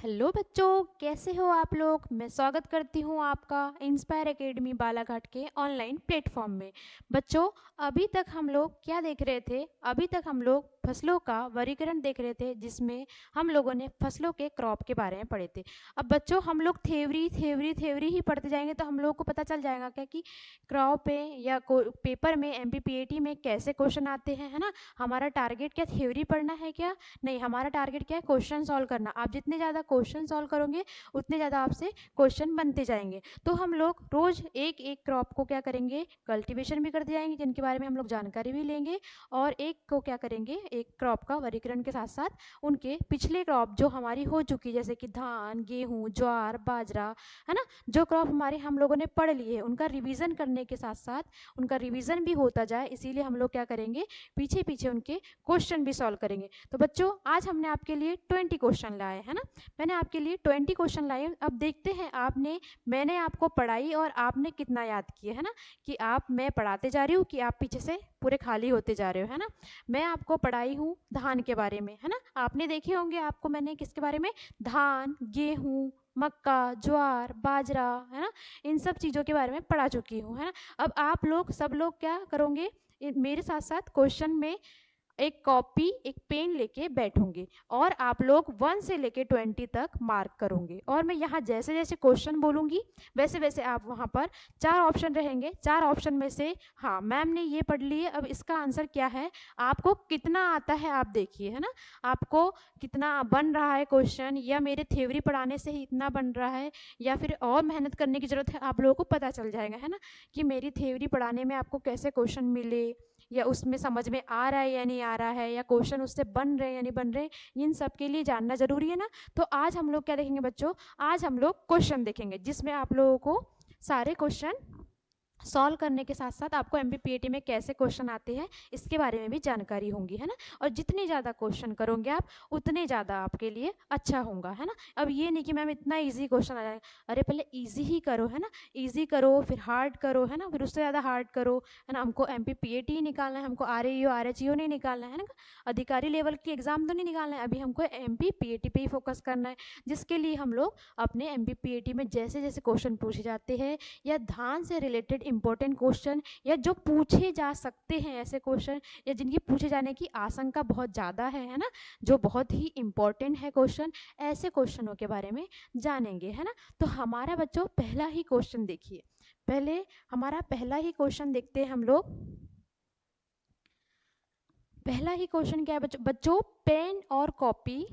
Hello बच्चों, कैसे हो आप लोग। मैं स्वागत करती हूँ आपका इंस्पायर एकेडमी बालाघाट के ऑनलाइन प्लेटफॉर्म में। बच्चों, अभी तक हम लोग क्या देख रहे थे? अभी तक हम लोग फसलों का वर्गीकरण देख रहे थे, जिसमें हम लोगों ने फसलों के क्रॉप के बारे में पढ़े थे। अब बच्चों, हम लोग थ्योरी ही पढ़ते जाएंगे तो हम लोगों को पता चल जाएगा क्या कि क्रॉप में या पेपर में एमपीपीएटी में कैसे क्वेश्चन आते हैं, है ना। हमारा टारगेट क्या थ्योरी पढ़ना है क्या? नहीं, हमारा टारगेट क्या है? क्वेश्चन सॉल्व करना। आप जितने ज़्यादा क्वेश्चन सॉल्व करोगे उतने ज़्यादा आपसे क्वेश्चन बनते जाएंगे। तो हम लोग रोज एक एक क्रॉप को क्या करेंगे, कल्टीवेशन भी करते जाएंगे, जिनके बारे में हम लोग जानकारी भी लेंगे। और एक को क्या करेंगे, एक क्रॉप का वर्गीकरण के साथ साथ उनके पिछले क्रॉप जो हमारी हो चुकी, जैसे कि धान, गेहूँ, ज्वार, बाजरा, है ना, जो क्रॉप हमारे हम लोगों ने पढ़ लिए है, उनका रिवीजन करने के साथ साथ उनका रिवीजन भी होता जाए। इसीलिए हम लोग क्या करेंगे, पीछे पीछे उनके क्वेश्चन भी सॉल्व करेंगे। तो बच्चों, आज हमने आपके लिए 20 क्वेश्चन लाए, है ना। मैंने आपके लिए 20 क्वेश्चन लाए। अब देखते हैं मैंने आपको पढ़ाई और आपने कितना याद किया, है ना। कि मैं पढ़ाते जा रही हूँ कि आप पीछे से पूरे खाली होते जा रहे हो, है ना। मैं आपको पढ़ाई हूँ धान के बारे में, है ना। आपने देखे होंगे, आपको मैंने किसके बारे में, धान, गेहूँ, मक्का, ज्वार, बाजरा, है ना, इन सब चीज़ों के बारे में पढ़ा चुकी हूँ, है ना। अब आप लोग सब लोग क्या करोगे, मेरे साथ साथ क्वेश्चन में एक कॉपी एक पेन लेके बैठोगे और आप लोग 1 से लेके 20 तक मार्क करोगे। और मैं यहाँ जैसे जैसे क्वेश्चन बोलूँगी वैसे वैसे आप वहाँ पर 4 ऑप्शन रहेंगे। 4 ऑप्शन में से हाँ, मैम ने ये पढ़ ली है, अब इसका आंसर क्या है, आपको कितना आता है आप देखिए, है ना। आपको कितना बन रहा है क्वेश्चन, या मेरे थ्योरी पढ़ाने से ही इतना बन रहा है, या फिर और मेहनत करने की ज़रूरत है, आप लोगों को पता चल जाएगा, है ना, कि मेरी थ्योरी पढ़ाने में आपको कैसे क्वेश्चन मिले, या उसमें समझ में आ रहा है या नहीं आ रहा है, या क्वेश्चन उससे बन रहे हैं या नहीं बन रहे, इन सब के लिए जानना जरूरी है ना। तो आज हम लोग क्या देखेंगे बच्चों, आज हम लोग क्वेश्चन देखेंगे, जिसमें आप लोगों को सारे क्वेश्चन सॉल्व करने के साथ साथ आपको एमपीपीएटी में कैसे क्वेश्चन आते हैं इसके बारे में भी जानकारी होंगी, है ना। और जितने ज़्यादा क्वेश्चन करोगे आप उतने ज़्यादा आपके लिए अच्छा होगा, है ना। अब ये नहीं कि मैम इतना इजी क्वेश्चन आ जाएगा, अरे पहले इजी ही करो, है ना। इजी करो फिर हार्ड करो, है ना, फिर उससे ज़्यादा हार्ड करो, है ना। हमको एमपीपीएटी ही निकालना है, हमको आरएईओ आरएचईओ नहीं निकालना है ना, अधिकारी लेवल की एग्जाम तो नहीं निकालना है। अभी हमको एमपीपीएटी पे ही फोकस करना है, जिसके लिए हम लोग अपने एमपीपीएटी में जैसे जैसे क्वेश्चन पूछे जाते हैं, या धान से रिलेटेड इंपॉर्टेंट क्वेश्चन, या जो पूछे जा सकते हैं ऐसे क्वेश्चन, या जिनकी पूछे जाने की आशंका बहुत ज़्यादा है ना, जो बहुत ही इंपॉर्टेंट है क्वेश्चन, ऐसे क्वेश्चनों के बारे में जानेंगे, है ना। तो हमारा बच्चों पहला ही क्वेश्चन देखिए, पहले हमारा पहला ही क्वेश्चन देखते हैं हम लोग। पहला ही क्वेश्चन क्या है बच्चों, पेन और कॉपी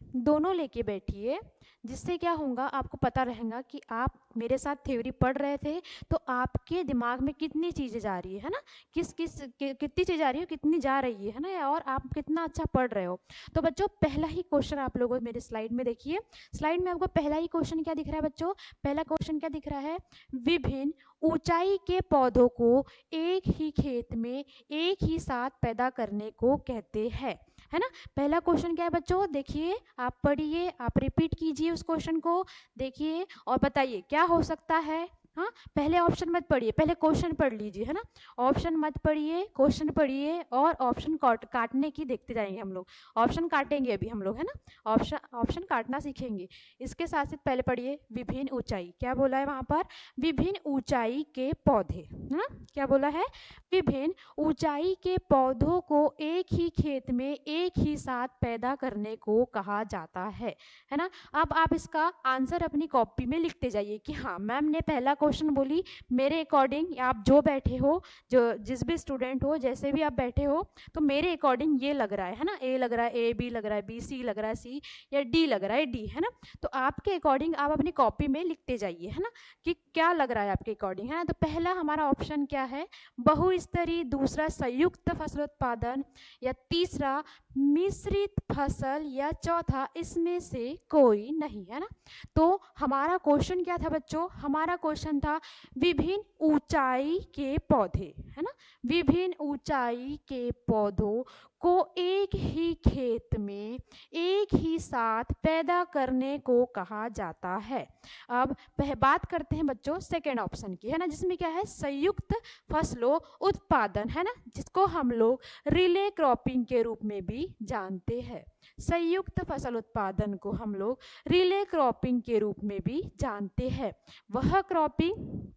दोनों लेके बैठिए, जिससे क्या होगा, आपको पता रहेगा कि आप मेरे साथ थ्योरी पढ़ रहे थे, तो आपके दिमाग में कितनी चीज़ें जा रही है ना, कितनी चीज़ जा रही है, कितनी जा रही है ना, और आप कितना अच्छा पढ़ रहे हो। तो बच्चों पहला ही क्वेश्चन आप लोगों मेरे स्लाइड में देखिए। स्लाइड में आपको पहला ही क्वेश्चन क्या दिख रहा है बच्चों, पहला क्वेश्चन क्या दिख रहा है, विभिन्न ऊंचाई के पौधों को एक ही खेत में एक ही साथ पैदा करने को कहते हैं, है ना। पहला क्वेश्चन क्या है बच्चों, देखिए आप पढ़िए, आप रिपीट कीजिए उस क्वेश्चन को, देखिए और बताइए क्या हो सकता है। हाँ, पहले ऑप्शन मत पढ़िए, पहले क्वेश्चन पढ़ लीजिए, है ना। ऑप्शन मत पढ़िए, क्वेश्चन पढ़िए, और ऑप्शन काटने की देखते जाएंगे हम लोग। ऑप्शन काटेंगे अभी हम लोग, है ना, ऑप्शन ऑप्शन काटना सीखेंगे। इसके साथ साथ पहले पढ़िए विभिन्न ऊंचाई, क्या बोला है वहां पर, विभिन्न ऊंचाई के पौधे, है ना, क्या बोला है, विभिन्न ऊंचाई के पौधों को एक ही खेत में एक ही साथ पैदा करने को कहा जाता है ना। अब आप इसका आंसर अपनी कॉपी में लिखते जाइए कि हाँ, मैम ने पहला क्वेश्चन बोली, मेरे अकॉर्डिंग आप जो बैठे हो, जो जिस भी स्टूडेंट हो, जैसे भी आप बैठे हो, तो मेरे अकॉर्डिंग ये लग रहा है ना, ए लग रहा है, ए बी लग रहा है, बी सी लग रहा है, सी, या डी लग रहा है, डी, है ना। तो आपके अकॉर्डिंग आप अपनी कॉपी में लिखते जाइए, है ना, कि क्या लग रहा है आपके अकॉर्डिंग, है ना। तो पहला हमारा ऑप्शन क्या है, बहुस्तरीय, दूसरा संयुक्त फसल उत्पादन, या तीसरा मिश्रित फसल, या चौथा इसमें से कोई नहीं, है ना। तो हमारा क्वेश्चन क्या था बच्चों, हमारा क्वेश्चन था विभिन्न ऊंचाई के पौधे, है ना, विभिन्न ऊंचाई के पौधों को एक ही खेत में एक ही साथ पैदा करने को कहा जाता है। अब बात करते हैं बच्चों सेकेंड ऑप्शन की, है ना, जिसमें क्या है, संयुक्त फसलों उत्पादन, है ना, जिसको हम लोग रिले क्रॉपिंग के रूप में भी जानते हैं। संयुक्त फसल उत्पादन को हम लोग रिले क्रॉपिंग के रूप में भी जानते हैं। वह क्रॉपिंग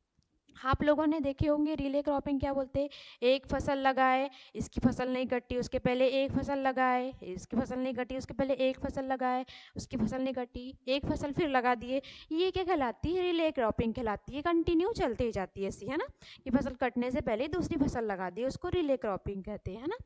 आप लोगों ने देखे होंगे, रिले क्रॉपिंग क्या बोलते हैं, एक फसल लगाए, इसकी फसल नहीं कटी, उसके पहले एक फसल लगाए, इसकी फसल नहीं कटी, उसके पहले एक फसल लगाए, उसकी फसल नहीं कटी, एक फसल फिर लगा दिए, ये क्या कहलाती है, रिले क्रॉपिंग कहलाती है। कंटिन्यू चलती ही जाती है ऐसी, है ना, कि फसल कटने से पहले दूसरी फसल लगा दी, उसको रिले क्रॉपिंग कहते हैं, है ना।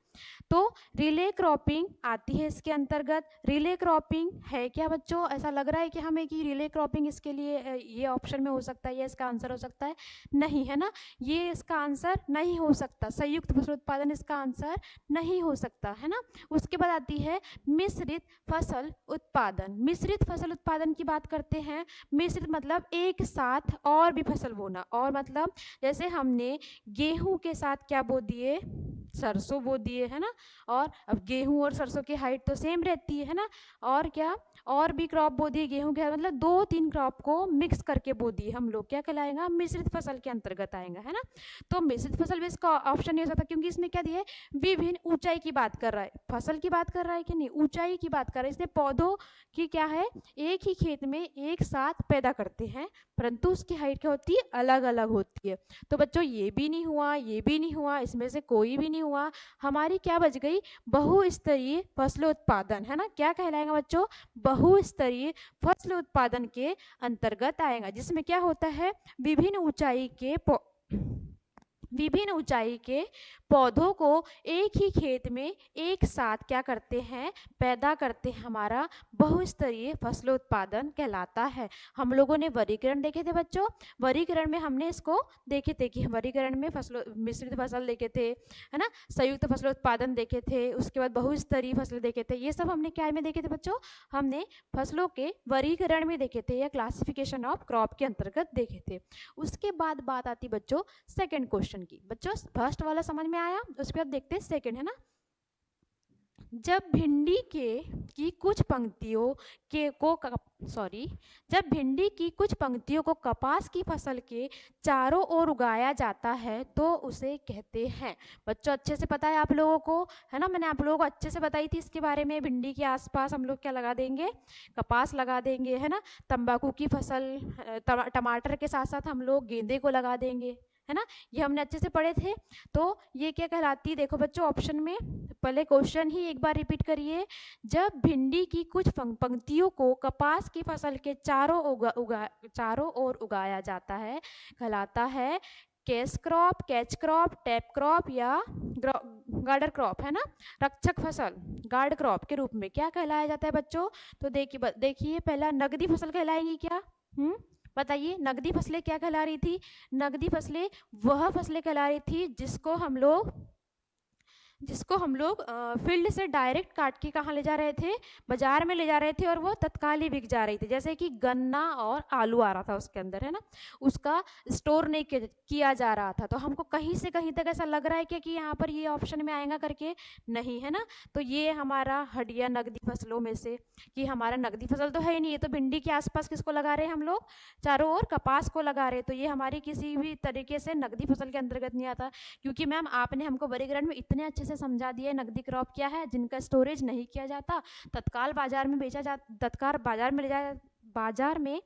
तो रिले क्रॉपिंग आती है इसके अंतर्गत। रिले क्रॉपिंग है क्या बच्चों, ऐसा लग रहा है कि हमें कि रिले क्रॉपिंग इसके लिए ये ऑप्शन में हो सकता है, ये इसका आंसर हो सकता है, नहीं, है ना, ये इसका आंसर नहीं हो सकता। संयुक्त फसल उत्पादन इसका आंसर नहीं हो सकता, है ना। उसके बाद आती है मिश्रित फसल उत्पादन। मिश्रित फसल उत्पादन की बात करते हैं। मिश्रित मतलब एक साथ और भी फसल बोना, और मतलब जैसे हमने गेहूं के साथ क्या बो दिए, सरसों बो दिए, है ना, और अब गेहूं और सरसों की हाइट तो सेम रहती है ना, और क्या, और भी क्रॉप बो दिए गेहूं के, मतलब 2-3 क्रॉप को मिक्स करके बो दिए हम लोग, क्या कहलाएगा, मिश्रित फसल के अंतर्गत आएगा, है ना। तो मिश्रित फसल भी इसका ऑप्शन नहीं हो सकता, क्योंकि इसमें क्या दिया है, विभिन्न ऊंचाई की बात कर रहा है, फसल की बात कर रहा है कि नहीं, ऊंचाई की बात कर रहा है, इसलिए पौधों की क्या है, एक ही खेत में एक साथ पैदा करते हैं, परंतु उसकी हाइट क्या होती है, अलग अलग होती है। तो बच्चों ये भी नहीं हुआ, ये भी नहीं हुआ, इसमें से कोई भी नहीं हुआ, हमारी क्या बच गई, बहुस्तरीय फसल उत्पादन, है ना, क्या कहलाएगा बच्चों, बहुस्तरीय फसल उत्पादन के अंतर्गत आएगा, जिसमें क्या होता है, विभिन्न ऊंचाई के पौधों को एक ही खेत में एक साथ क्या करते हैं, पैदा करते हैं, हमारा बहुस्तरीय फसल उत्पादन कहलाता है। हम लोगों ने वर्गीकरण देखे थे बच्चों, वर्गीकरण में हमने इसको देखे थे कि वर्गीकरण में फसल, मिश्रित फसल देखे थे, है ना, संयुक्त फसल उत्पादन देखे थे, उसके बाद बहुस्तरीय फसल देखे थे, ये सब हमने क्या में देखे थे बच्चों, हमने फसलों के वर्गीकरण में देखे थे, या क्लासिफिकेशन ऑफ क्रॉप के अंतर्गत देखे थे। उसके बाद बात आती बच्चों सेकंड क्वेश्चन की। बच्चों फर्स्ट वाला समझ में आया, उसके बाद देखते हैं सेकंड, है ना। जब भिंडी की कुछ पंक्तियों जब भिंडी की कुछ पंक्तियों को कपास की फसल के चारों ओर उगाया जाता है तो उसे कहते हैं, बच्चों अच्छे से पता है आप लोगों को, है ना, मैंने आप लोगों को अच्छे से बताई थी इसके बारे में। भिंडी के आसपास हम लोग क्या लगा देंगे, कपास लगा देंगे, है ना, तंबाकू की फसल, टमाटर के साथ साथ हम लोग गेंदे को लगा देंगे, है ना, ये हमने अच्छे से पढ़े थे। तो ये क्या कहलाती है, देखो बच्चों ऑप्शन में, पहले क्वेश्चन ही एक बार रिपीट करिए। जब भिंडी की कुछ पंक्तियों को कपास की फसल के चारों ओर उगाया जाता है, कहलाता है कैच क्रॉप, टैप क्रॉप या गार्डर क्रॉप, है ना, रक्षक फसल, गार्ड क्रॉप के रूप में क्या कहलाया जाता है बच्चों। तो देखिए पहला नगदी फसल कहलाएंगी क्या, बताइए, नगदी फसलें क्या कहला रही थी, नगदी फसलें वह फसलें कहला रही थी जिसको हम लोग फील्ड से डायरेक्ट काट के कहाँ ले जा रहे थे, बाजार में ले जा रहे थे, और वो तत्काल ही बिक जा रही थी, जैसे कि गन्ना और आलू आ रहा था उसके अंदर, है ना, उसका स्टोर नहीं किया जा रहा था। तो हमको कहीं से कहीं तक ऐसा लग रहा है कि यहाँ पर ये ऑप्शन में आएगा करके, नहीं, है ना। तो ये हमारा हटिया नगदी फसलों में से, कि हमारा नगदी फसल तो है ही नहीं, ये तो भिंडी के आसपास किसको लगा रहे हैं हम लोग, चारों ओर कपास को लगा रहे हैं, तो ये हमारी किसी भी तरीके से नगदी फसल के अंतर्गत नहीं आता, क्योंकि मैम आपने हमको वर्गीकरण में इतने अच्छे से समझा दिया, नगदी क्रॉप क्या है, जिनका स्टोरेज नहीं किया जाता, तत्काल बाजार में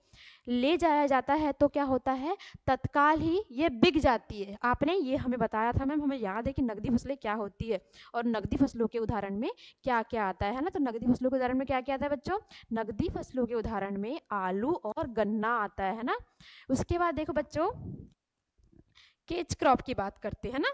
ले जाया जाता है, तो क्या होता है, तत्काल ही ये बिक जाती है। आपने ये हमें बताया था मैम, हमें याद है कि नगदी फसलें क्या होती है, और नगदी फसलों के उदाहरण में क्या क्या आता है ना। तो नगदी फसलों के उदाहरण में क्या क्या आता है बच्चों, नगदी फसलों के उदाहरण में आलू और गन्ना आता है ना। उसके बाद देखो बच्चों, केच क्रॉप की बात करते हैं ना,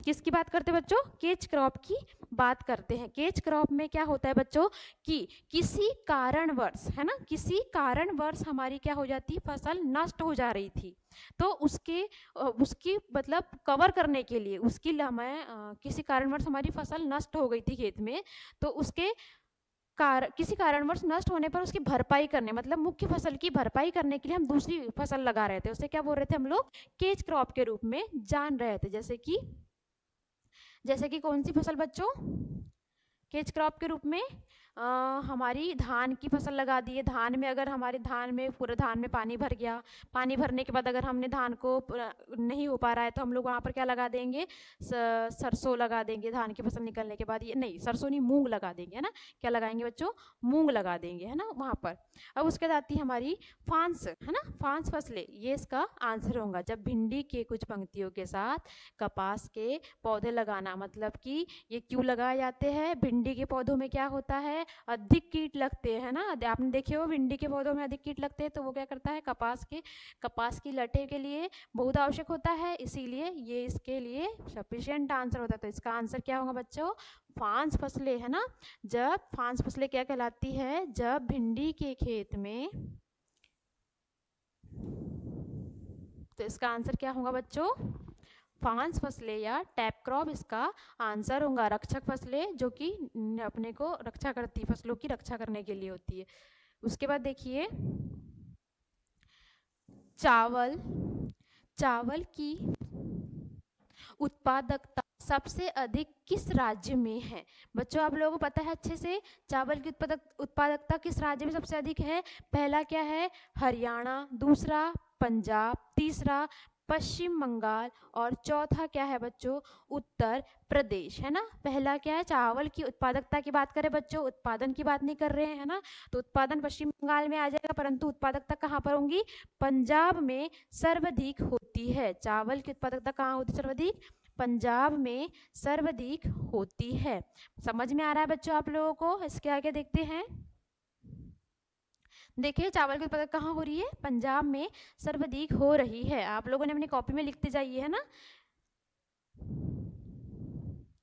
किसकी बात करते हैं बच्चों, केच क्रॉप की बात करते हैं। केच क्रॉप में क्या होता है बच्चों, कि किसी कारणवश, है ना, किसी कारणवश हमारी क्या हो जाती, फसल नष्ट हो जा रही थी, तो उसकी मतलब कवर करने के लिए, उसकी हमें किसी कारणवश हमारी फसल नष्ट हो गई थी खेत में, तो उसके किसी कारणवश नष्ट होने पर उसकी भरपाई करने, मतलब मुख्य फसल की भरपाई करने के लिए हम दूसरी फसल लगा रहे थे, उसे क्या बोल रहे थे हम लोग, केच क्रॉप के रूप में जान रहे थे। जैसे कि जैसे कि कौन सी फसल बच्चों? कैच क्रॉप के रूप में हमारी धान की फसल लगा दी है। धान में अगर हमारे पूरे धान में पानी भर गया, पानी भरने के बाद अगर हमने धान को नहीं हो पा रहा है तो हम लोग वहाँ पर क्या लगा देंगे? सरसों लगा देंगे। धान की फसल निकलने के बाद, ये नहीं सरसों नहीं, मूंग लगा देंगे, है ना। क्या लगाएंगे बच्चों? मूंग लगा देंगे, है ना वहाँ पर। अब उसके बाद आती है हमारी फांस, है ना, फांस फसलें, ये इसका आंसर होगा। जब भिंडी के कुछ पंक्तियों के साथ कपास के पौधे लगाना, मतलब कि ये क्यों लगाए जाते हैं? भिंडी के पौधों में क्या होता है? अधिक कीट लगते हैं ना। आपने देखे हो भिंडी के पौधों में अधिक कीट लगते हैं, तो वो क्या करता है? कपास की लटे के लिए बहुत आवश्यक होता है, इसीलिए ये इसके लिए सफिशिएंट आंसर होता है। तो इसका आंसर क्या होगा बच्चों? फांस फसलें, है ना। जब फांस फसलें क्या कहलाती है? जब भिंडी के खेत में, तो इसका आंसर क्या होगा बच्चों? फांस फसलें या टैप क्रॉप इसका आंसर होगा। रक्षक फसलें जो कि अपने को रक्षा करती, फसलों की रक्षा करने के लिए होती है। उसके बाद देखिए चावल की उत्पादकता सबसे अधिक किस राज्य में है? बच्चों आप लोगों को पता है अच्छे से, चावल की उत्पादकता किस राज्य में सबसे अधिक है? पहला क्या है? हरियाणा, दूसरा पंजाब, तीसरा पश्चिम बंगाल और चौथा क्या है बच्चों? उत्तर प्रदेश, है ना। पहला क्या है? चावल की उत्पादकता की बात करें बच्चों, उत्पादन की बात नहीं कर रहे हैं, है ना। तो उत्पादन पश्चिम बंगाल में आ जाएगा, परंतु उत्पादकता कहाँ पर होंगी? पंजाब में सर्वाधिक होती है। चावल की उत्पादकता कहाँ होती है सर्वाधिक? पंजाब में सर्वाधिक होती है। समझ में आ रहा है बच्चों आप लोगों को? इसके आगे देखते हैं। देखिए चावल की उत्पादकता कहाँ हो रही है? पंजाब में सर्वाधिक हो रही है। आप लोगों ने अपनी कॉपी में लिखते जाइए, है ना।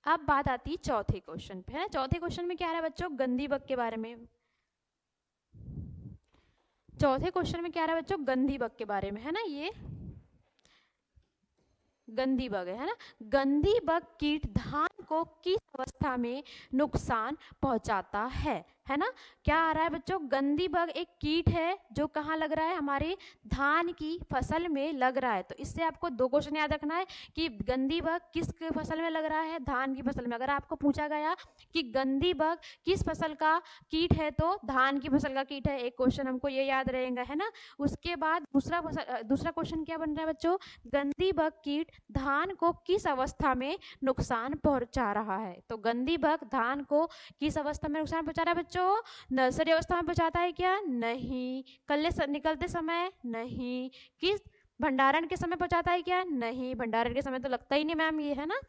अब बात आती है चौथे क्वेश्चन पे, है ना। चौथे क्वेश्चन में क्या आ रहा है बच्चों? गंदी बग के बारे में। चौथे क्वेश्चन में क्या आ रहा है बच्चों? गंदी बग के बारे में, है ना। ये गंदी बग है ना। गंदी बग कीट धान को किस अवस्था में नुकसान पहुंचाता है ना। क्या आ रहा है बच्चों? गंदी बग एक कीट है जो कहाँ लग रहा है? हमारे धान की फसल में लग रहा है। तो इससे आपको दो क्वेश्चन याद रखना है कि गंदी बग किस फसल में लग रहा है? धान की फसल में। अगर आपको पूछा गया कि गंदी बग किस फसल का कीट है, तो धान की फसल का कीट है। एक क्वेश्चन हमको ये याद रहेगा, है ना। उसके बाद दूसरा क्वेश्चन क्या बन रहा है बच्चों? गंदी बग कीट धान को किस अवस्था में नुकसान पहुंचा रहा है? तो गंदी बग धान को किस अवस्था में नुकसान पहुंचा रहा है बच्चों? नर्सरी अवस्था में पहुंचाता है क्या? नहीं। कल्ले निकलते समय? नहीं। किस भंडारण के समय पहुंचाता है क्या? नहीं। भंडारण के समय तो लगता ही नहीं मैम ये, है ना।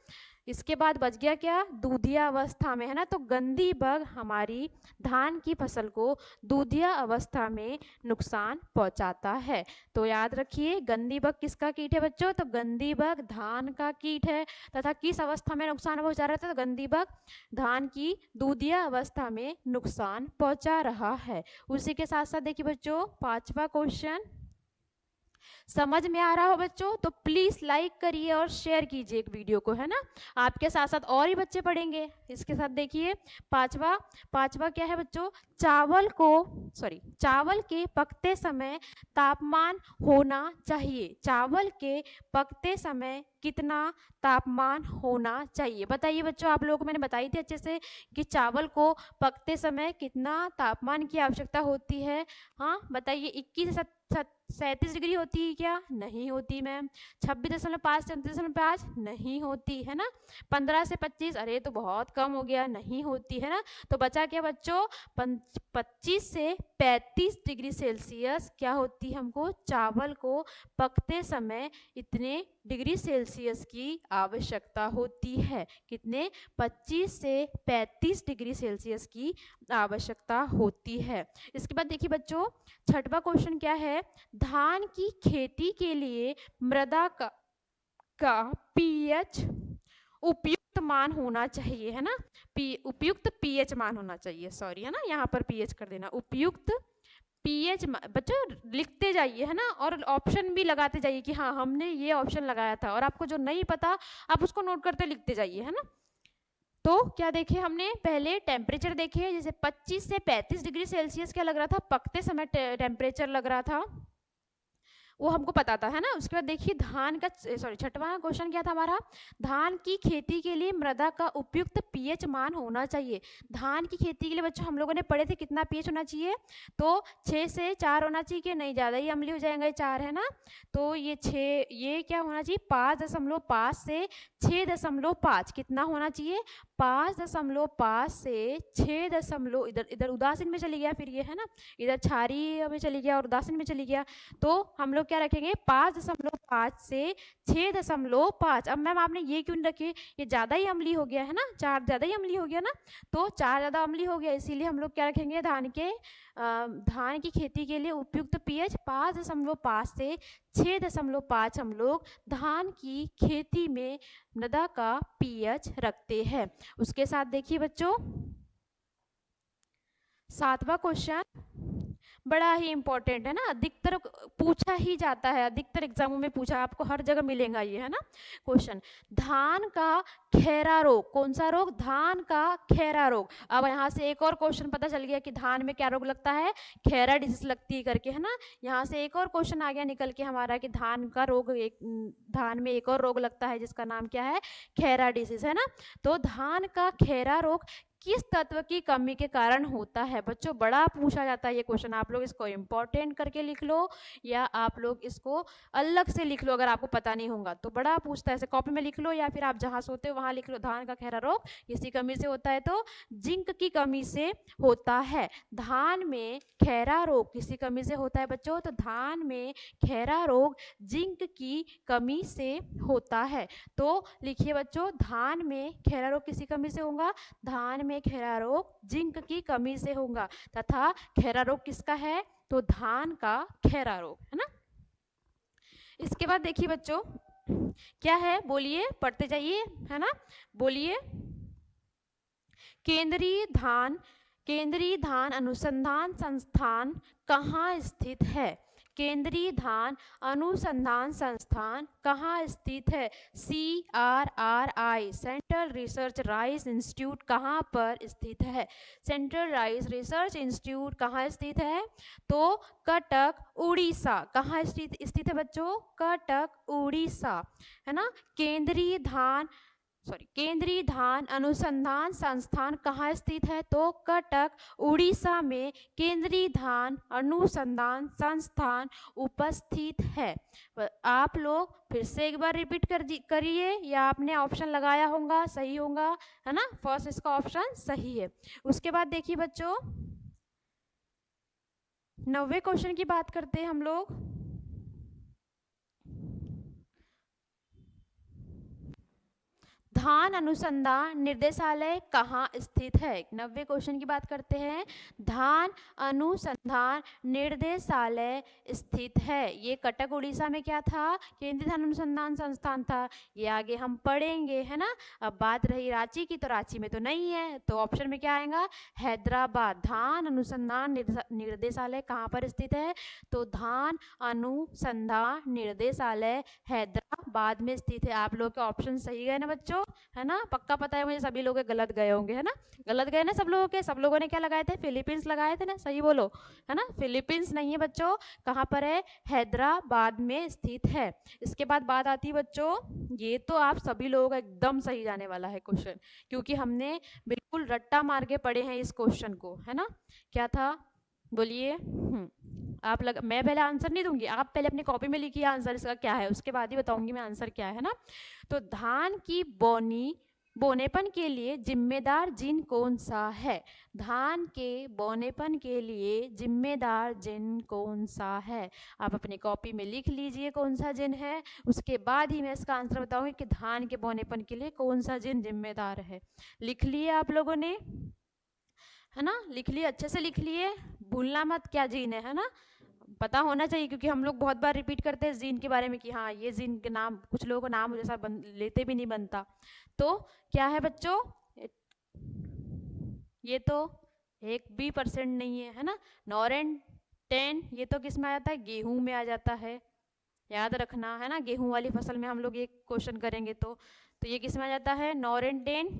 इसके बाद बच गया क्या? दूधिया अवस्था में, है ना। तो गंदी बग हमारी धान की फसल को दूधिया अवस्था में नुकसान पहुंचाता है। तो याद रखिए गंदी बग किसका कीट है बच्चों? तो गंदी बग धान का कीट है, तथा किस अवस्था में नुकसान पहुंचा रहा था? तो गंदी बग धान की दूधिया अवस्था में नुकसान पहुंचा रहा है। उसी के साथ साथ देखिए बच्चों पांचवा क्वेश्चन, समझ में आ रहा हो बच्चों तो प्लीज लाइक करिए और शेयर कीजिए एक वीडियो को, है ना। आपके साथ साथ और ही बच्चे पढ़ेंगे। इसके साथ देखिए पांचवा क्या है बच्चों? चावल के पकते समय तापमान होना चाहिए। चावल के पकते समय कितना तापमान होना चाहिए? बताइए बच्चों। आप लोगों को मैंने बताई थी अच्छे से कि चावल को पकते समय कितना तापमान की आवश्यकता होती है। हाँ बताइए। 21 से 37 डिग्री होती है क्या? नहीं होती मैम। 26.5 33.5 नहीं होती, है ना। 15 से 25, अरे तो बहुत कम हो गया, नहीं होती, है ना। तो बचा क्या बच्चों? 25 से 35 डिग्री सेल्सियस क्या होती है हमको? चावल को पकते समय इतने डिग्री सेल्सियस की आवश्यकता होती है। कितने? 25 से 35 डिग्री सेल्सियस की आवश्यकता होती है। इसके बाद देखिए बच्चों छठवां क्वेश्चन क्या है? धान की खेती के लिए मृदा का पीएच उपयुक्त मान होना चाहिए, है ना। उपयुक्त पीएच मान होना चाहिए, सॉरी, है ना। यहाँ पर पीएच कर देना, उपयुक्त पीएच। बच्चों लिखते जाइए, है ना, और ऑप्शन भी लगाते जाइए कि हाँ हमने ये ऑप्शन लगाया था, और आपको जो नहीं पता आप उसको नोट करते लिखते जाइए, है ना। तो क्या देखे हमने? पहले टेम्परेचर देखे, जैसे 25 से 35 डिग्री सेल्सियस क्या लग रहा था? पकते समय टेम्परेचर लग रहा था। वो हमको पता था, है ना। उसके बाद देखिए धान का सॉरी छठवां क्वेश्चन क्या था हमारा, धान की खेती के लिए मृदा का उपयुक्त पीएच मान होना चाहिए। धान की खेती के लिए बच्चों हम लोगों ने पढ़े थे कितना पीएच होना चाहिए, तो 6 से 4 होना चाहिए कि नहीं, ज़्यादा ही अम्लीय हो जाएगा, 4 है ना। तो ये 6, ये क्या होना चाहिए 5.5 से 6.5, कितना होना चाहिए 5.5 से 6 इधर इधर उदासीन में चली गया, फिर ये है ना, इधर क्षारीय में चली गया और उदासीन में चली गया, तो हम लोग क्या रखेंगे 5.5 से 6.5। अब मैम आपने ये क्यों नहीं रखे, ये ज़्यादा ही अम्लीय हो गया है ना, 4 ज़्यादा ही अम्लीय हो गया ना, तो 4 ज़्यादा अम्लीय हो गया, इसीलिए हम लोग क्या रखेंगे धान की खेती के लिए उपयुक्त पीएच 5.5 से 6.5 हम लोग धान की खेती में मृदा का पीएच रखते हैं। उसके साथ देखिए बच्चों 7वां क्वेश्चन बड़ा ही इंपॉर्टेंट है ना, अधिकतर पूछा ही जाता है, अधिकतर एग्जामों में पूछा, आपको हर जगह मिलेगा ये, है ना क्वेश्चन। धान का खैरा रोग, कौन सा रोग, धान का खैरा रोग। अब यहाँ से एक और क्वेश्चन पता चल गया कि धान में क्या रोग लगता है, खैरा डिजीज लगती है करके, है ना। यहाँ से एक और क्वेश्चन आ गया निकल के हमारा कि धान का रोग, धान में एक और रोग लगता है जिसका नाम क्या है, खैरा डिजीज, है ना। तो धान का खैरा रोग किस तत्व की कमी के कारण होता है। बच्चों बड़ा पूछा जाता है ये क्वेश्चन, आप लोग इसको इंपॉर्टेंट करके लिख लो या आप लोग इसको अलग से लिख लो अगर आपको पता नहीं होगा तो, बड़ा पूछता है, ऐसे कॉपी में लिख लो या फिर आप जहाँ सोते हो वहाँ लिख लो। धान का खैरा रोग किसी कमी से होता है, तो जिंक की कमी से होता है। धान में खैरा रोग किसी कमी से होता है बच्चों, तो धान में खैरा रोग जिंक की कमी से होता है। तो लिखिए बच्चों धान में खैरा रोग किसी कमी से होगा, धान में खैरा रोग जिंक की कमी से होगा, तथा खैरा रोग किसका है, तो धान का खैरा रोग, है ना। इसके बाद देखिए बच्चों क्या है, बोलिए, पढ़ते जाइए, है ना, बोलिए। केंद्रीय धान अनुसंधान संस्थान कहाँ स्थित है, केंद्रीय धान अनुसंधान संस्थान कहाँ स्थित है, CRRI central research rice institute कहाँ पर स्थित है, सेंट्रल राइस रिसर्च इंस्टीट्यूट कहाँ स्थित है, तो कटक उड़ीसा, कहाँ स्थित है बच्चों, कटक उड़ीसा, है ना। केंद्रीय धान अनुसंधान संस्थान कहाँ स्थित है, तो कटक उड़ीसा में केंद्रीय धान अनुसंधान संस्थान उपस्थित है। आप लोग फिर से एक बार रिपीट करिए, या आपने ऑप्शन लगाया होगा सही होगा, है ना, फर्स्ट इसका ऑप्शन सही है। उसके बाद देखिए बच्चों 9वें क्वेश्चन की बात करते हैं हम लोग। धान अनुसंधान निर्देशालय कहाँ स्थित है, 90वें क्वेश्चन की बात करते हैं। धान अनुसंधान निर्देशालय स्थित है, ये कटक उड़ीसा में क्या था, केंद्रीय धान अनुसंधान संस्थान था, ये आगे हम पढ़ेंगे, है ना। अब बात रही रांची की, तो रांची में तो नहीं है, तो ऑप्शन में क्या आएगा, हैदराबाद। धान अनुसंधान निर्देशालय कहाँ पर स्थित है, तो धान अनुसंधान निर्देशालय हैदराबाद में स्थित है। आप लोग के ऑप्शन सही गए ना बच्चों, है ना, पक्का पता है मुझे सभी लोग गलत गए होंगे, है ना, गलत गए ना सब लोगों के, सब लोगों ने क्या लगाए थे, फिलीपींस लगाए थे ना, सही बोलो, है ना, फिलीपींस नहीं है बच्चों, कहाँ पर है, हैदराबाद में स्थित है। इसके बाद बात आती है बच्चों, ये तो आप सभी लोगों का एकदम सही जाने वाला है क्वेश्चन, क्योंकि हमने बिल्कुल रट्टा मार के पढ़े हैं इस क्वेश्चन को, है ना। क्या था, बोलिए। मैं पहले आंसर नहीं दूंगी, आप पहले अपनी कॉपी में लिखिए आंसर इसका क्या है, उसके बाद ही बताऊंगी मैं आंसर क्या है ना। तो धान की बोनेपन के लिए जिम्मेदार जिन कौन सा है, धान के बोनेपन के लिए जिम्मेदार जिन कौन सा है, आप अपनी कॉपी में लिख लीजिए कौन सा जिन है, उसके बाद ही मैं इसका आंसर बताऊंगी कि धान के बोनेपन के लिए कौन सा जिन जिम्मेदार है। लिख लिए आप लोगों ने, है ना, लिख लिए, अच्छे से लिख लिए, भूलना मत क्या जीन है ना, पता होना चाहिए, क्योंकि हम लोग बहुत बार रिपीट करते हैं जीन के बारे में कि हाँ ये जीन के नाम, कुछ लोगों का नाम जैसा लेते भी नहीं बनता। तो क्या है बच्चों, ये तो 1% नहीं है, है ना। नॉरेन 10 ये तो किस में आ जाता है, गेहूं में आ जाता है, याद रखना, है ना, गेहूं वाली फसल में हम लोग एक क्वेश्चन करेंगे तो ये किस में आ जाता है, नॉरेन 10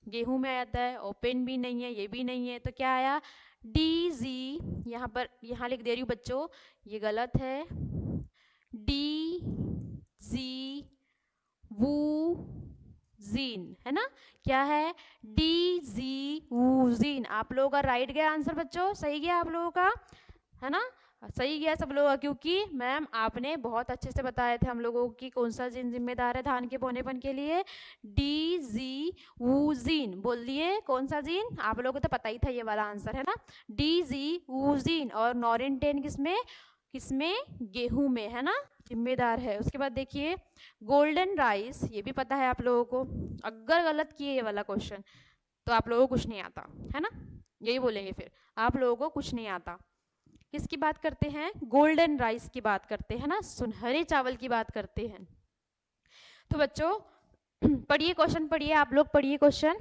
गेहूं में आ जाता है। ओपन भी नहीं है, ये भी नहीं है, तो क्या आया, DG, यहाँ पर, यहाँ लिख दे रही हूँ बच्चों, ये गलत है, वूजीन, है ना, क्या है, डीजी वूजीन। आप लोगों का राइट गया आंसर बच्चों, सही गया आप लोगों का, है ना, सही गया सब लोगों का, क्योंकि मैम आपने बहुत अच्छे से बताए थे हम लोगों की कौन सा जीन जिम्मेदार है धान के बोनेपन के लिए, डीजी वूजीन। बोल दिए कौन सा जीन, आप लोगों को तो पता ही था ये वाला आंसर, है ना, डीजी वूजीन। और नॉरेंटेन किसमें, किसमें, गेहूं में, है ना, जिम्मेदार है। उसके बाद देखिए गोल्डन राइस, ये भी पता है आप लोगों को, अगर गलत किए ये वाला क्वेश्चन तो आप लोगों को कुछ नहीं आता, है ना, यही बोलेंगे फिर, आप लोगों को कुछ नहीं आता। किसकी बात करते हैं, गोल्डन राइस की बात करते हैं ना, सुनहरे चावल की बात करते हैं। तो बच्चों पढ़िए क्वेश्चन, पढ़िए आप लोग, पढ़िए क्वेश्चन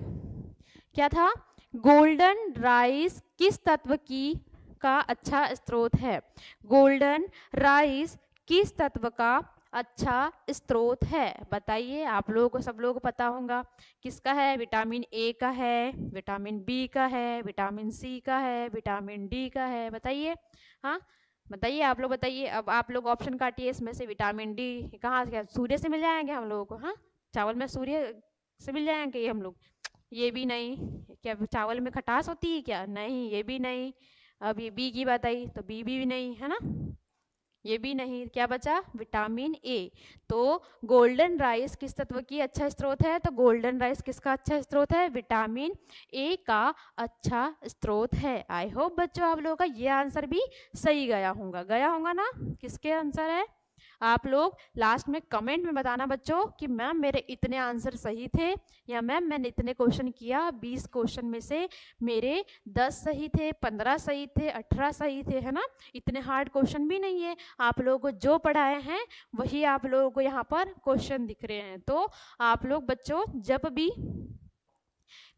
क्या था, गोल्डन राइस किस तत्व की का अच्छा स्रोत है, गोल्डन राइस किस तत्व का अच्छा स्रोत है, बताइए। आप लोगों को, सब लोगों को पता होगा किसका है, विटामिन ए का है, विटामिन बी का है, विटामिन सी का है, विटामिन डी का है, बताइए। हाँ बताइए, आप लोग बताइए। अब आप लोग ऑप्शन काटिए, इसमें से विटामिन डी कहाँ से, सूर्य से मिल जाएंगे हम लोगों को, हाँ चावल में सूर्य से मिल जाएंगे ये हम लोग, ये भी नहीं। क्या चावल में खटास होती है क्या, नहीं ये भी नहीं। अब ये बी की बात आई तो बी भी नहीं, है ना, ये भी नहीं। क्या बचा, विटामिन ए। तो गोल्डन राइस किस तत्व की अच्छा स्रोत है, तो गोल्डन राइस किसका अच्छा स्रोत है, विटामिन ए का अच्छा स्रोत है। आई होप बच्चों आप लोगों का ये आंसर भी सही गया होगा ना, किसके आंसर है। आप लोग लास्ट में कमेंट में बताना बच्चों कि मैम मेरे इतने आंसर सही थे, या मैम मैंने इतने क्वेश्चन किया, 20 क्वेश्चन में से मेरे 10 सही थे, 15 सही थे, 18 सही थे, है ना, इतने हार्ड क्वेश्चन भी नहीं है। आप लोगों को जो पढ़ाए हैं वही आप लोगों को यहाँ पर क्वेश्चन दिख रहे हैं। तो आप लोग बच्चों जब भी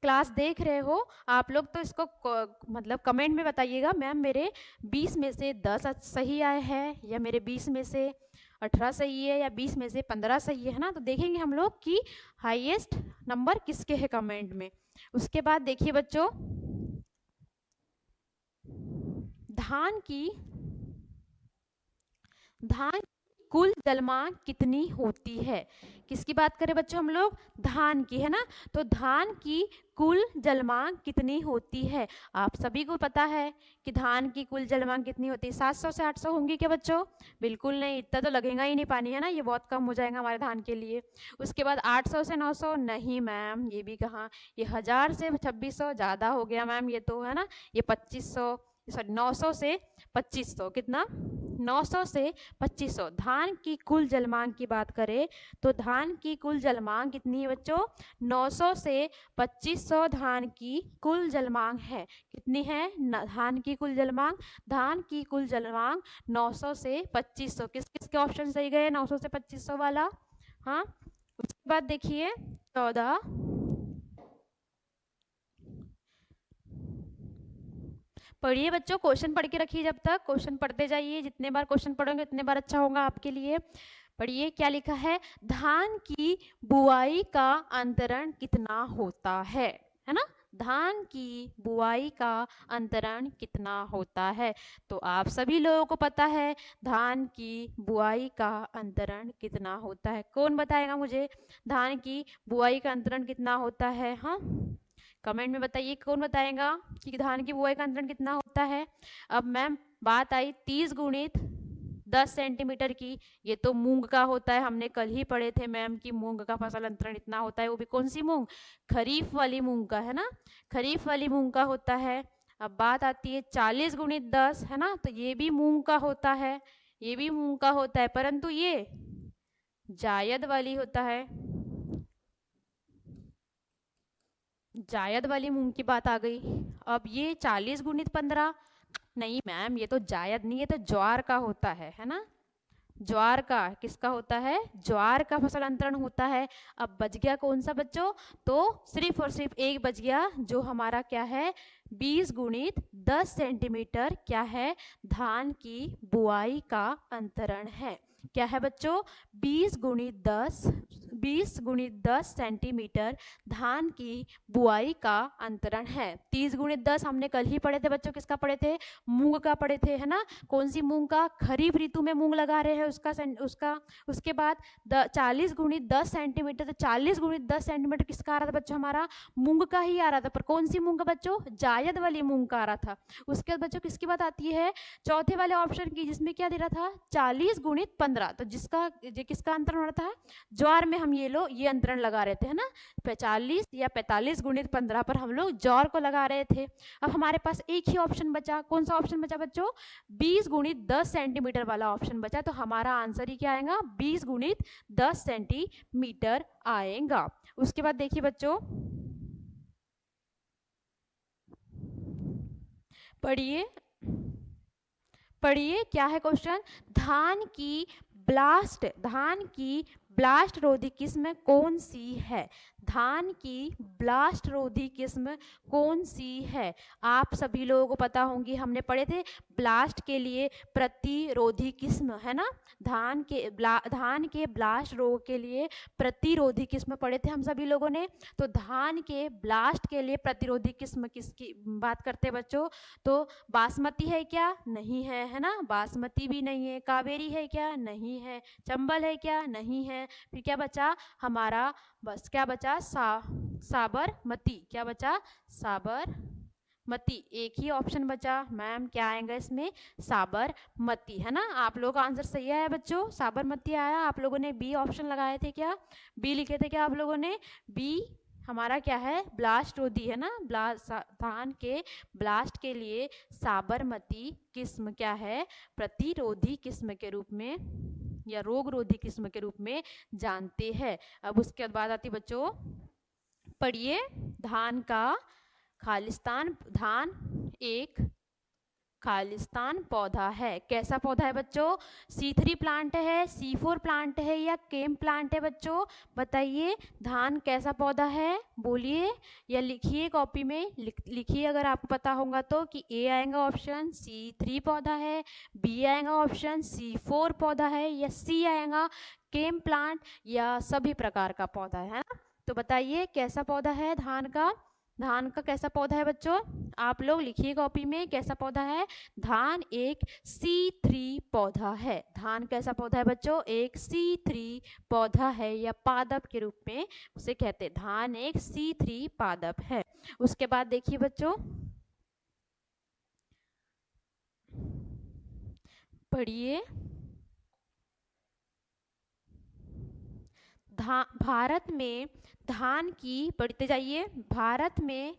क्लास देख रहे हो आप लोग तो इसको मतलब कमेंट में बताइएगा, मैम मेरे 20 में से 10 सही आए हैं, या मेरे 20 में से 18 सही है, या 20 में से 15 सही है ना, तो देखेंगे हम लोग कि हाईएस्ट नंबर किसके है कमेंट में। उसके बाद देखिए बच्चों, धान की कुल जलमांग कितनी होती है, किसकी बात करें बच्चों हम लोग, धान की, है ना, तो धान की कुल जलमांग कितनी होती है। आप सभी को पता है कि धान की कुल जलमांग कितनी होती है, 700 से 800 होंगी क्या बच्चों, बिल्कुल नहीं, इतना तो लगेगा ही नहीं पानी, है ना, ये बहुत कम हो जाएगा हमारे धान के लिए। उसके बाद 800 से 900 नहीं मैम, ये भी कहाँ, ये 1000 से 2600 ज़्यादा हो गया मैम, ये तो, है ना, ये 2500, सॉरी 900 से 2500, कितना, 900 से 2500। धान की कुल जलमांग की बात करें तो धान की कुल जलमांग कितनी है बच्चों, 900 से 2500 धान की कुल जलमांग है। कितनी है धान की कुल जलमांग, धान की कुल जलमांग 900 से 2500। किस किस के ऑप्शन सही गए 900 से 2500 वाला, हाँ। उसके बाद देखिए 14, पढ़िए बच्चों, क्वेश्चन पढ़ के रखिए, जब तक क्वेश्चन पढ़ते जाइए, जितने बार क्वेश्चन पढ़ोगे उतने बार अच्छा होगा आपके लिए। पढ़िए क्या लिखा है, धान की बुआई का अंतरण कितना होता है ना, धान की बुआई का अंतरण कितना होता है। तो आप सभी लोगों को पता है धान की बुआई का अंतरण कितना होता है, कौन बताएगा मुझे धान की बुआई का अंतरण कितना होता है, हाँ कमेंट में बताइए कौन बताएगा कि धान की बुआई का अंतरण कितना होता है। अब मैम बात आई 30 गुणित 10 सेंटीमीटर की, ये तो मूंग का होता है, हमने कल ही पढ़े थे मैम कि मूंग का फसल अंतरण इतना होता है, वो भी कौन सी मूंग, खरीफ वाली मूंग का, है ना, खरीफ वाली मूंग का होता है। अब बात आती है 40 गुणित 10, है ना, तो ये भी मूंग का होता है, ये भी मूंग का होता है, परंतु ये जायद वाली होता है, जायद वाली मूंग की बात आ गई। अब ये 40 गुणित 15, नहीं मैम ये तो जायद नहीं, ये तो ज्वार का होता है ना, ज्वार का, किसका होता है, ज्वार का फसल अंतरण होता है। अब बच गया कौन सा बच्चों, तो सिर्फ और सिर्फ एक बच गया जो हमारा क्या है 20 गुणित 10 सेंटीमीटर क्या है, धान की बुआई का अंतरण है। क्या है बच्चों? 20 × 10 सेंटीमीटर धान की बुआई का अंतरण है। 30 × 10 हमने कल ही पढ़े थे बच्चों, किसका पढ़े थे? मूंग का पढ़े थे, है ना? कौन सी मूंग का? खरीफ ऋतु में मूंग लगा रहे हैं उसका। उसके बाद 40 × 10 सेंटीमीटर, तो 40 × 10 सेंटीमीटर किसका आ रहा था बच्चों? हमारा मूंग का ही आ रहा था। पर कौन सी मूंग का बच्चों? जायद वाली मूंग का आ रहा था। उसके बाद बच्चों किसकी बात आती है? चौथे वाले ऑप्शन की, जिसमें क्या दे रहा था? 40 × 15। तो किसका अंतरण हो रहा था? ज्वार में हम ये अंतरण लगा रहे थे, है ना? 40 या 45 × 15 पर हम लोग ज्वार को लगा रहे थे। अब हमारे पास एक ही ऑप्शन बचा। कौन सा ऑप्शन बचा बच्चों? 20 × 10 सेंटीमीटर वाला ऑप्शन बचा। तो हमारा आंसर ही क्या आएगा? 20 × 10 सेंटीमीटर आएगा। उसके बाद देखिए बच्चों, पढ़िए पढ़िए, क्या है क्वेश्चन? धान की ब्लास्ट रोधी किस्म कौन सी है? धान की ब्लास्ट रोधी किस्म कौन सी है? आप सभी लोगों को पता होंगी, हमने पढ़े थे ब्लास्ट के लिए प्रतिरोधी किस्म, है ना? धान के ब्लास्ट रोग के लिए प्रतिरोधी किस्म पढ़े थे हम सभी लोगों ने। तो धान के ब्लास्ट के लिए प्रतिरोधी किस्म किसकी बात करते हैं बच्चों? तो बासमती है क्या? नहीं है ना? बासमती भी नहीं है। कावेरी है क्या? नहीं है। चंबल है क्या? नहीं है। फिर क्या बचा हमारा? बस क्या बचा? साबरमती। क्या बचा? साबरमती। एक ही ऑप्शन बचा मैम, क्या आएगा इसमें? साबरमती, है ना? आप लोगों का आंसर सही आया बच्चों, साबरमती आया। आप लोगों ने बी ऑप्शन लगाए थे क्या? बी लिखे थे क्या आप लोगों ने? बी हमारा क्या है? ब्लास्ट रोधी, है ना? धान के ब्लास्ट के लिए साबरमती किस्म क्या है? प्रतिरोधी किस्म के रूप में या रोग रोधी किस्म के रूप में जानते हैं। अब उसके बाद आती बच्चों, पढ़िए, धान का खालिस्तान। धान एक खालिस्तान पौधा है। कैसा पौधा है बच्चों? C3 प्लांट है, C4 प्लांट है या केम प्लांट है बच्चों? बताइए, धान कैसा पौधा है? बोलिए या लिखिए कॉपी में, लिखिए अगर आपको पता होगा तो, कि ए आएगा ऑप्शन C3 पौधा है, बी आएगा ऑप्शन C4 पौधा है, या सी आएगा केम प्लांट, या सभी प्रकार का पौधा है ना? तो बताइए कैसा पौधा है धान का? धान का कैसा पौधा है बच्चों? आप लोग लिखिए कॉपी में, कैसा पौधा है? धान एक C3 पौधा है। धान कैसा पौधा है बच्चों? एक C3 पौधा है, या पादप के रूप में उसे कहते हैं। धान एक C3 पादप है। उसके बाद देखिए बच्चों, पढ़िए, भारत में धान की, पढ़ते जाइए, भारत में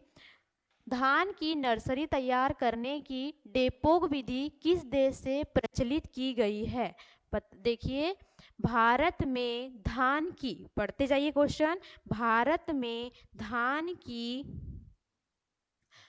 धान की नर्सरी तैयार करने की डेपोग विधि किस देश से प्रचलित की गई है? देखिए, भारत में धान की, पढ़ते जाइए क्वेश्चन, भारत में धान की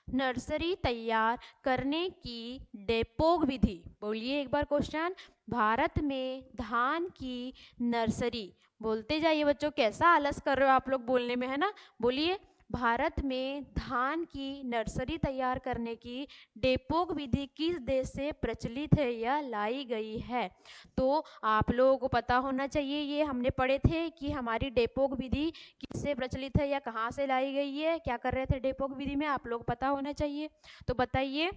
नर्सरी तैयार करने की डेपोग विधि, बोलिए एक बार क्वेश्चन, भारत में धान की नर्सरी, बोलते जाइए बच्चों, कैसा आलस कर रहे हो आप लोग बोलने में, है ना? बोलिए, भारत में धान की नर्सरी तैयार करने की डेपोग विधि किस देश से प्रचलित है या लाई गई है? तो आप लोगों को पता होना चाहिए, ये हमने पढ़े थे कि हमारी डेपोग विधि किससे प्रचलित है या कहाँ से लाई गई है, क्या कर रहे थे डेपोग विधि में, आप लोग पता होना चाहिए। तो बताइए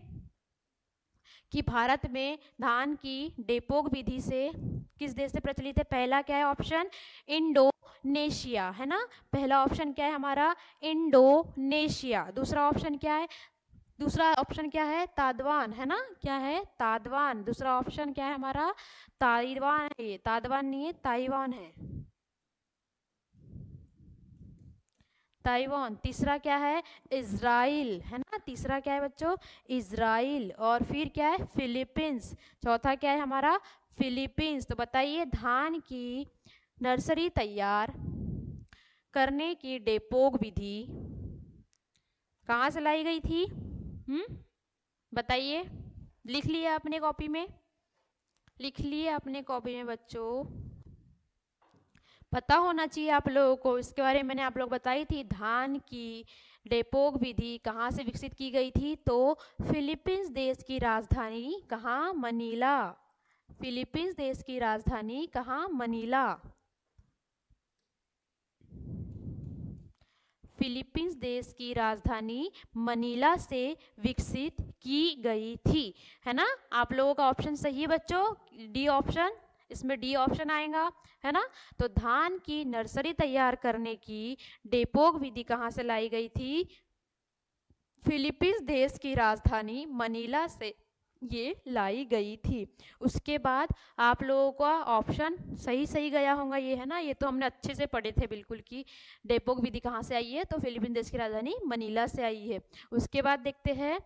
कि भारत में धान की डेपोग विधि से किस देश से प्रचलित है? पहला क्या है ऑप्शन? इंडोनेशिया, है ना? पहला ऑप्शन क्या है हमारा? इंडोनेशिया। दूसरा ऑप्शन क्या है? दूसरा ऑप्शन क्या है? ताइवान, है ना? क्या है? ताइवान। दूसरा ऑप्शन क्या है हमारा? ताइवान है। ताइवान नहीं है, ताइवान है, ताइवान। तीसरा क्या है? इजराइल, है ना? तीसरा क्या है बच्चों? इजराइल। और फिर क्या है? फिलीपींस। चौथा क्या है हमारा? फिलीपींस। तो बताइए, धान की नर्सरी तैयार करने की डेपोग विधि कहाँ से लाई गई थी? बताइए, लिख लिया अपने कॉपी में? लिख लिए अपने कॉपी में बच्चों? पता होना चाहिए आप लोगों को, इसके बारे में मैंने आप लोग बताई थी। धान की डेपोग विधि कहाँ से विकसित की गई थी? तो फिलीपींस देश की राजधानी कहाँ? मनीला, फिलीपींस देश की राजधानी कहाँ? मनीला। फिलीपींस देश की राजधानी मनीला से विकसित की गई थी, है ना। आप लोगों का ऑप्शन सही है बच्चों, डी ऑप्शन, इसमें डी ऑप्शन आएगा, है ना। तो धान की नर्सरी तैयार करने की डेपोग विधि कहाँ से लाई गई थी? फिलीपींस देश की राजधानी मनीला से ये लाई गई थी। उसके बाद आप लोगों का ऑप्शन सही सही गया होगा, ये है ना, ये तो हमने अच्छे से पढ़े थे बिल्कुल कि डेपोक विधि कहाँ से आई है, तो फिलीपींस देश की राजधानी मनीला से आई है। उसके बाद देखते हैं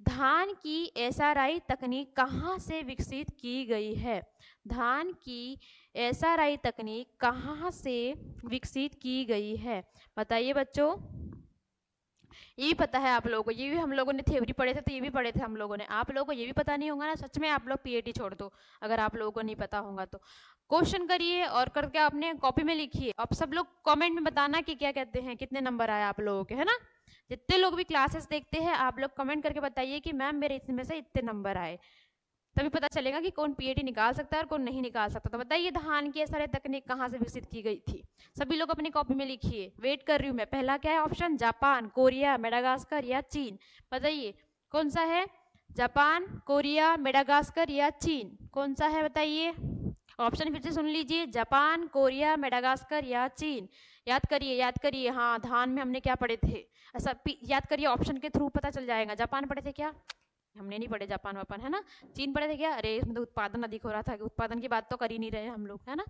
धान की एसआरआई तकनीक कहाँ से विकसित की गई है। धान की एसआरआई तकनीक कहाँ से विकसित की गई है, बताइए बच्चों। ये भी पता है आप लोगों को, ये भी हम लोगों ने थ्योरी पढ़े थे, तो ये भी पढ़े थे हम लोगों ने। आप लोगों को ये भी पता नहीं होगा ना, सच में आप लोग पीएटी छोड़ दो अगर आप लोगों को नहीं पता होगा तो। क्वेश्चन करिए और करके अपने कॉपी में लिखिए। अब सब लोग कमेंट में बताना कि क्या कहते हैं, कितने नंबर आए आप लोगों के, है ना। जितने लोग भी क्लासेस देखते हैं आप लोग कमेंट करके बताइए कि मैम मेरे इसमें से इतने नंबर आए, तभी पता चलेगा कि कौन पीएटी निकाल सकता है और कौन नहीं निकाल सकता। तो बताइए धान की सारे तकनीक कहाँ से विकसित की गई थी, सभी लोग अपनी कॉपी में लिखिए, वेट कर रही हूँ मैं। पहला क्या है ऑप्शन? जापान, कोरिया, मेडागास्कर या चीन। बताइए कौन सा है? जापान, कोरिया, मेडागास्कर या चीन, कौन सा है बताइए। ऑप्शन फिर से सुन लीजिए, जापान, कोरिया, मेडागास्कर या चीन। याद करिए याद करिए, हाँ धान में हमने क्या पढ़े थे, ऐसा याद करिए, ऑप्शन के थ्रू पता चल जाएगा। जापान पढ़े थे क्या? हमने नहीं पढ़े जापान वापान, है ना। चीन पढ़े थे क्या? अरे इसमें तो उत्पादन अधिक हो रहा था, कि उत्पादन की बात तो कर ही नहीं रहे हम लोग, है ना।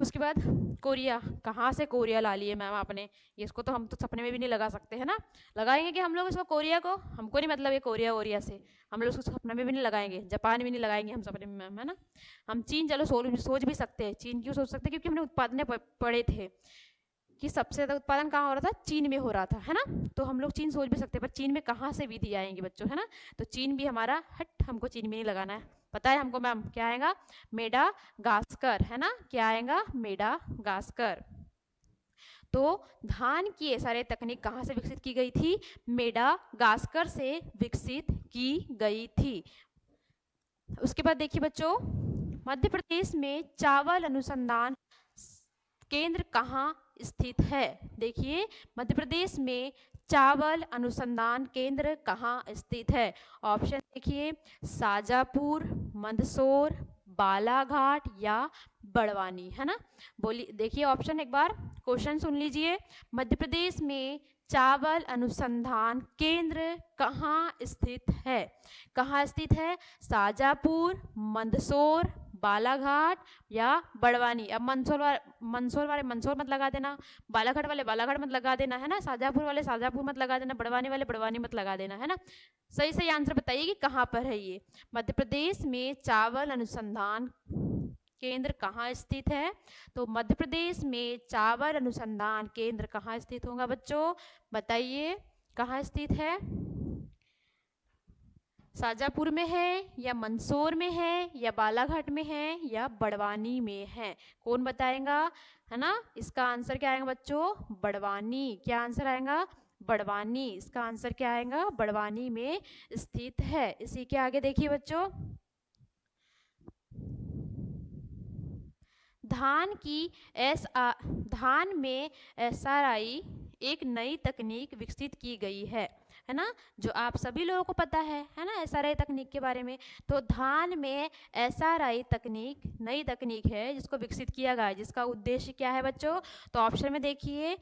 उसके बाद कोरिया, कहाँ से कोरिया ला लिए मैम आपने, इसको तो हम तो सपने में भी नहीं लगा सकते, है ना। लगाएंगे कि हम लोग इसको कोरिया को, हमको नहीं मतलब ये कोरिया वोरिया से, हम लोग उसको सपने में भी नहीं लगाएंगे, जापान भी नहीं लगाएंगे हम सपने में मैम, है ना। हम चीन चलो सोच भी सकते हैं, चीन क्यों सोच सकते हैं, क्योंकि हमने उत्पादन पढ़े थे कि सबसे ज्यादा उत्पादन कहाँ हो रहा था, चीन में हो रहा था, है ना। तो हम लोग चीन सोच भी सकते हैं, पर चीन में कहाँ से विधि आएंगी बच्चों, है ना। तो चीन भी हमारा हट, हमको चीन में नहीं लगाना है। पता है हमको मैम क्या आएगा? मेडागास्कर, है ना। क्या आएगा? मेडागास्कर। तो धान की सारे तकनीक कहाँ से विकसित की गई थी? मेडागास्कर से विकसित की गई थी। उसके बाद देखिए बच्चों, मध्य प्रदेश में चावल अनुसंधान केंद्र कहाँ स्थित है। देखिए मध्य प्रदेश में चावल अनुसंधान केंद्र कहाँ स्थित है। ऑप्शन देखिए, शाजापुर, मंदसौर, बालाघाट या बड़वानी, है ना। बोलिए, देखिए ऑप्शन एक बार, क्वेश्चन सुन लीजिए। मध्य प्रदेश में चावल अनुसंधान केंद्र कहाँ स्थित है? कहाँ स्थित है? शाजापुर, मंदसौर, बालाघाट या बड़वानी। अब मंदसौर वाले मंदसौर मत लगा देना, बालाघाट वाले बालाघाट मत लगा देना, है ना। शाजापुर वाले शाजापुर मत लगा देना, बड़वानी वाले बड़वानी मत लगा देना, है ना। सही सही आंसर बताइए कि कहाँ पर है ये। मध्य प्रदेश में चावल अनुसंधान केंद्र कहाँ स्थित है? तो मध्य प्रदेश में चावल अनुसंधान केंद्र कहाँ स्थित होगा बच्चों, बताइए कहाँ स्थित है। शाजापुर में है या मंदसौर में है या बालाघाट में है या बड़वानी में है, कौन बताएगा, है ना। इसका आंसर क्या आएगा बच्चों? बड़वानी। क्या आंसर आएगा? बड़वानी। इसका आंसर क्या आएगा? बड़वानी में स्थित है। इसी के आगे देखिए बच्चों, धान में एसआरआई एक नई तकनीक विकसित की गई है ना, जो आप सभी लोगों को पता है ना एसआरआई तकनीक के बारे में। तो धान में एसआरआई तकनीक नई तकनीक है जिसको विकसित किया गया है, जिसका उद्देश्य क्या है बच्चों। तो ऑप्शन में देखिए,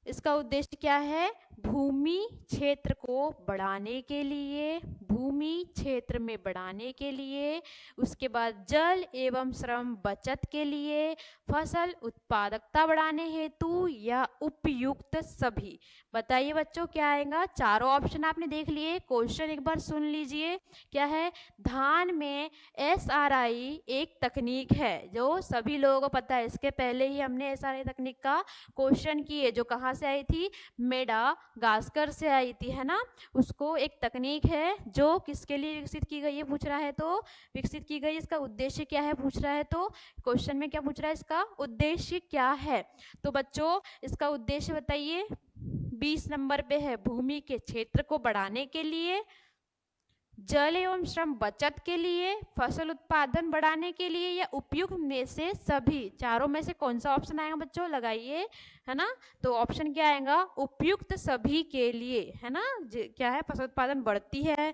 इसका उद्देश्य क्या है? भूमि क्षेत्र को बढ़ाने के लिए, भूमि क्षेत्र में बढ़ाने के लिए, उसके बाद जल एवं श्रम बचत के लिए, फसल उत्पादकता बढ़ाने हेतु या उपयुक्त सभी। बताइए बच्चों क्या आएगा। चारों ऑप्शन आपने देख लिए, क्वेश्चन एक बार सुन लीजिए। क्या है? धान में एसआरआई एक तकनीक है जो सभी लोगों को पता है, इसके पहले ही हमने एसआरआई तकनीक का क्वेश्चन किए, जो कहाँ से आई थी? मेडागास्कर से आई थी, है ना। उसको एक तकनीक है जो किसके लिए विकसित की गई है पूछ रहा है तो, विकसित की गई, इसका उद्देश्य क्या है पूछ रहा है तो, क्वेश्चन में क्या पूछ रहा है, इसका उद्देश्य क्या है। तो बच्चों इसका उद्देश्य बताइए। 20 नंबर पे है, भूमि के क्षेत्र को बढ़ाने के लिए, जल एवं श्रम बचत के लिए, फसल उत्पादन बढ़ाने के लिए, या उपयुक्त में से सभी चारों में से कौन सा ऑप्शन आएगा बच्चों, लगाइए, है ना। तो ऑप्शन क्या आएगा, उपयुक्त सभी के लिए, है ना। क्या है, फसल उत्पादन बढ़ती है,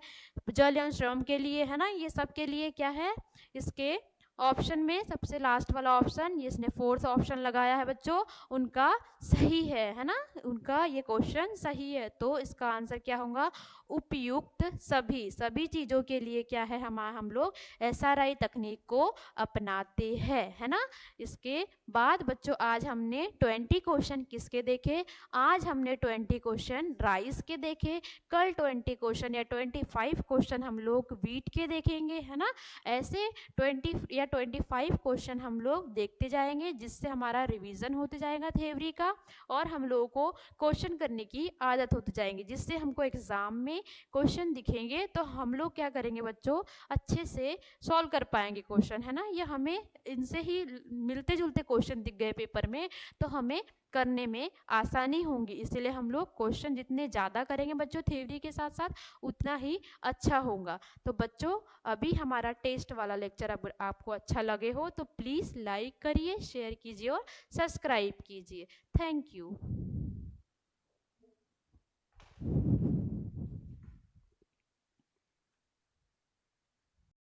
जल एवं श्रम के लिए, है ना, ये सब के लिए क्या है, इसके ऑप्शन में सबसे लास्ट वाला ऑप्शन, जिसने फोर्थ ऑप्शन लगाया है बच्चों, उनका सही है ना, उनका ये क्वेश्चन सही है। तो इसका आंसर क्या होगा, उपयुक्त सभी, सभी चीजों के लिए क्या है, हम लोग एसआरआई तकनीक को अपनाते हैं, है ना। इसके बाद बच्चों आज हमने 20 क्वेश्चन किसके देखे, आज हमने 20 क्वेश्चन राइस के देखे, कल 20 क्वेश्चन या 25 क्वेश्चन हम लोग वीट के देखेंगे, है ना। ऐसे 20 या 25 क्वेश्चन हम लोग देखते जाएंगे, जिससे हमारा रिवीजन होते जाएगा थ्योरी का, और हम लोगों को क्वेश्चन करने की आदत होती जाएगी, जिससे हमको एग्जाम में क्वेश्चन दिखेंगे तो हम लोग क्या करेंगे बच्चों, अच्छे से सॉल्व कर पाएंगे क्वेश्चन, है ना। ये हमें इनसे ही मिलते जुलते क्वेश्चन दिख गए पेपर में, तो हमें करने में आसानी होगी। इसलिए हम लोग क्वेश्चन जितने ज़्यादा करेंगे बच्चों थ्योरी के साथ साथ, उतना ही अच्छा होगा। तो बच्चों अभी हमारा टेस्ट वाला लेक्चर अब आपको अच्छा लगे हो तो प्लीज़ लाइक करिए, शेयर कीजिए और सब्सक्राइब कीजिए। Thank you.